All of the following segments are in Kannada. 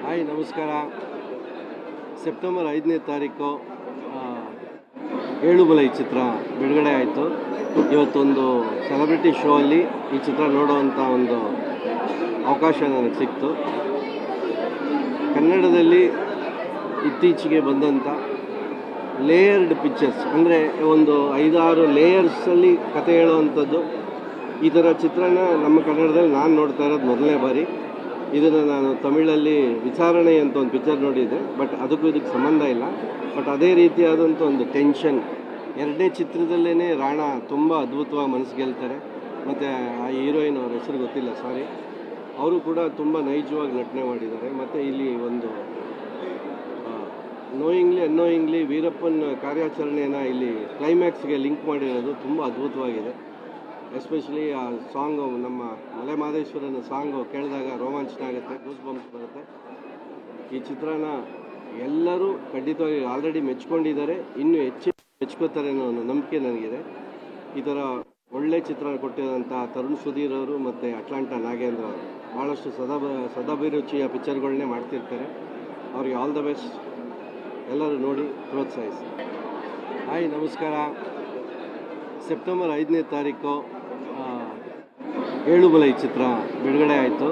ಹಾಯ್ ನಮಸ್ಕಾರ. ಸೆಪ್ಟೆಂಬರ್ 5ನೇ ತಾರೀಕು ಏಳುಬಲೈ ಚಿತ್ರ ಬಿಡುಗಡೆ ಆಯಿತು. ಇವತ್ತೊಂದು ಸೆಲೆಬ್ರಿಟಿ ಶೋ ಅಲ್ಲಿ ಈ ಚಿತ್ರ ನೋಡುವಂಥ ಒಂದು ಅವಕಾಶ ನನಗೆ ಸಿಕ್ತು. ಕನ್ನಡದಲ್ಲಿ ಇತ್ತೀಚೆಗೆ ಬಂದಂಥ ಲೇಯರ್ಡ್ ಪಿಕ್ಚರ್ಸ್, ಅಂದರೆ ಒಂದು 5-6 ಲೇಯರ್ಸಲ್ಲಿ ಕತೆ ಹೇಳುವಂಥದ್ದು. ಈ ಥರ ಚಿತ್ರನ ನಮ್ಮ ಕನ್ನಡದಲ್ಲಿ ನಾನು ನೋಡ್ತಾ ಇರೋದು ಮೊದಲನೇ ಬಾರಿ. ಇದನ್ನು ನಾನು ತಮಿಳಲ್ಲಿ ವಿಚಾರಣೆ ಅಂತ ಒಂದು ಪಿಕ್ಚರ್ ನೋಡಿದ್ದೆ, ಬಟ್ ಅದಕ್ಕೂ ಇದಕ್ಕೆ ಸಂಬಂಧ ಇಲ್ಲ. ಬಟ್ ಅದೇ ರೀತಿಯಾದಂಥ ಒಂದು ಟೆನ್ಷನ್. ಎರಡನೇ ಚಿತ್ರದಲ್ಲೇ ರಾಣಾ ತುಂಬ ಅದ್ಭುತವಾಗಿ ಮನಸ್ಸು ಗೆಲ್ತಾರೆ. ಮತ್ತು ಆ ಹೀರೋಯಿನ್ ಅವ್ರ ಹೆಸರು ಗೊತ್ತಿಲ್ಲ, ಸಾರಿ, ಅವರು ಕೂಡ ತುಂಬ ನೈಜವಾಗಿ ನಟನೆ ಮಾಡಿದ್ದಾರೆ. ಮತ್ತು ಇಲ್ಲಿ ಒಂದು ನೋಯಿಂಗ್ಲಿ ಅನ್ನೋಯಿಂಗ್ಲಿ ವೀರಪ್ಪನ ಕಾರ್ಯಾಚರಣೆಯನ್ನು ಇಲ್ಲಿ ಕ್ಲೈಮ್ಯಾಕ್ಸ್ಗೆ ಲಿಂಕ್ ಮಾಡಿರೋದು ತುಂಬ ಅದ್ಭುತವಾಗಿದೆ. ಎಸ್ಪೆಷಲಿ ಆ ಸಾಂಗು, ನಮ್ಮ ಮಲೆ ಮಹದೇಶ್ವರನ ಸಾಂಗು ಕೇಳಿದಾಗ ರೋಮಾಂಚನ ಆಗುತ್ತೆ, ಗೂಸ್ ಬಂಪ್ಸ್ ಬರುತ್ತೆ. ಈ ಚಿತ್ರನ ಎಲ್ಲರೂ ಖಂಡಿತವಾಗಿ ಆಲ್ರೆಡಿ ಮೆಚ್ಕೊಂಡಿದ್ದಾರೆ, ಇನ್ನೂ ಹೆಚ್ಚು ಮೆಚ್ಕೋತಾರೆ ಅನ್ನೋ ಒಂದು ನಂಬಿಕೆ ನನಗಿದೆ. ಈ ಥರ ಒಳ್ಳೆ ಚಿತ್ರ ಕೊಟ್ಟಿರೋಂಥ ತರುಣ್ ಸುಧೀರ್ ಅವರು ಮತ್ತು ಅಟ್ಲಾಂಟಾ ನಾಗೇಂದ್ರ ಅವರು ಭಾಳಷ್ಟು ಸದಾಭಿರುಚಿಯ ಪಿಕ್ಚರ್ಗಳನ್ನೇ ಮಾಡ್ತಿರ್ತಾರೆ. ಅವ್ರಿಗೆ ಆಲ್ ದ ಬೆಸ್ಟ್. ಎಲ್ಲರೂ ನೋಡಿ ಪ್ರೋತ್ಸಾಹಿಸಿ. ಹಾಯ್ ನಮಸ್ಕಾರ. ಸೆಪ್ಟೆಂಬರ್ 5ನೇ ತಾರೀಕು ಏಳುಬಲೈ ಚಿತ್ರ ಬಿಡುಗಡೆ ಆಯಿತು.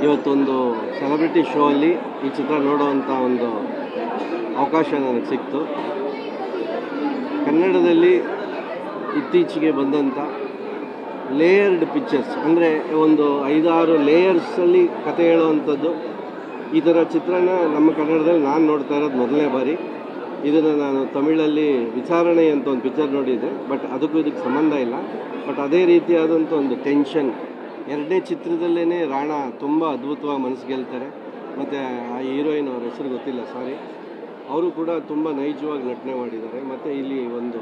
ಇವತ್ತೊಂದು ಸೆಲೆಬ್ರಿಟಿ ಶೋ ಅಲ್ಲಿ ಈ ಚಿತ್ರ ನೋಡುವಂಥ ಒಂದು ಅವಕಾಶ ನನಗೆ ಸಿಕ್ತು. ಕನ್ನಡದಲ್ಲಿ ಇತ್ತೀಚೆಗೆ ಬಂದಂಥ ಲೇಯರ್ಡ್ ಪಿಕ್ಚರ್ಸ್, ಅಂದರೆ ಒಂದು 5-6 ಲೇಯರ್ಸಲ್ಲಿ ಕತೆ ಹೇಳುವಂಥದ್ದು. ಈ ಥರ ಚಿತ್ರನ ನಮ್ಮ ಕನ್ನಡದಲ್ಲಿ ನಾನು ನೋಡ್ತಾ ಇರೋದು ಮೊದಲನೇ ಬಾರಿ. ಇದನ್ನು ನಾನು ತಮಿಳಲ್ಲಿ ವಿಚಾರಣೆ ಅಂತ ಒಂದು ಪಿಕ್ಚರ್ ನೋಡಿದ್ದೆ, ಬಟ್ ಅದಕ್ಕೂ ಇದಕ್ಕೆ ಸಂಬಂಧ ಇಲ್ಲ. ಬಟ್ ಅದೇ ರೀತಿಯಾದಂಥ ಒಂದು ಟೆನ್ಷನ್. ಎರಡನೇ ಚಿತ್ರದಲ್ಲೇ ರಾಣಾ ತುಂಬ ಅದ್ಭುತವಾಗಿ ಮನಸ್ಸು ಗೆಲ್ತಾರೆ. ಮತ್ತು ಆ ಹೀರೋಯಿನ್ ಅವ್ರ ಹೆಸರು ಗೊತ್ತಿಲ್ಲ, ಸಾರಿ, ಅವರು ಕೂಡ ತುಂಬ ನೈಜವಾಗಿ ನಟನೆ ಮಾಡಿದ್ದಾರೆ. ಮತ್ತು ಇಲ್ಲಿ ಒಂದು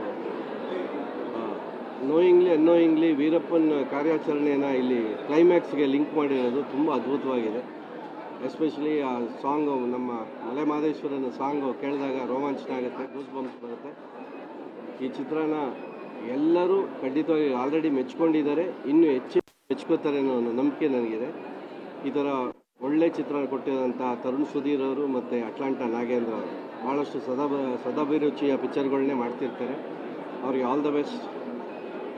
ನೋಯಿಂಗ್ಲಿ ಅನ್ನೋಯಿಂಗ್ಲಿ ವೀರಪ್ಪನ ಕಾರ್ಯಾಚರಣೆಯನ್ನು ಇಲ್ಲಿ ಕ್ಲೈಮ್ಯಾಕ್ಸ್ಗೆ ಲಿಂಕ್ ಮಾಡಿರೋದು ತುಂಬ ಅದ್ಭುತವಾಗಿದೆ. ಎಸ್ಪೆಷಲಿ ಆ ಸಾಂಗು, ನಮ್ಮ ಮಲೆ ಮಹದೇಶ್ವರನ ಸಾಂಗು ಕೇಳಿದಾಗ ರೋಮಾಂಚನ ಆಗುತ್ತೆ, ಗೂಸ್ ಬಂಪ್ಸ್ ಬರುತ್ತೆ. ಈ ಚಿತ್ರನ ಎಲ್ಲರೂ ಖಂಡಿತವಾಗಿ ಆಲ್ರೆಡಿ ಮೆಚ್ಕೊಂಡಿದ್ದಾರೆ, ಇನ್ನೂ ಹೆಚ್ಚು ಮೆಚ್ಕೋತಾರೆ ಅನ್ನೋ ಒಂದು ನಂಬಿಕೆ ನನಗಿದೆ. ಈ ಥರ ಒಳ್ಳೆ ಚಿತ್ರ ಕೊಟ್ಟಿರೋಂಥ ತರುಣ್ ಸುಧೀರ್ ಅವರು ಮತ್ತು ಅಟ್ಲಾಂಟಾ ನಾಗೇಂದ್ರ ಅವರು ಭಾಳಷ್ಟು ಸದಾಭಿರುಚಿಯ ಪಿಕ್ಚರ್ಗಳನ್ನೇ ಮಾಡ್ತಿರ್ತಾರೆ. ಅವ್ರಿಗೆ ಆಲ್ ದ ಬೆಸ್ಟ್.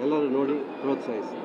ಎಲ್ಲರೂ ನೋಡಿ ಪ್ರೋತ್ಸಾಹಿಸಿ.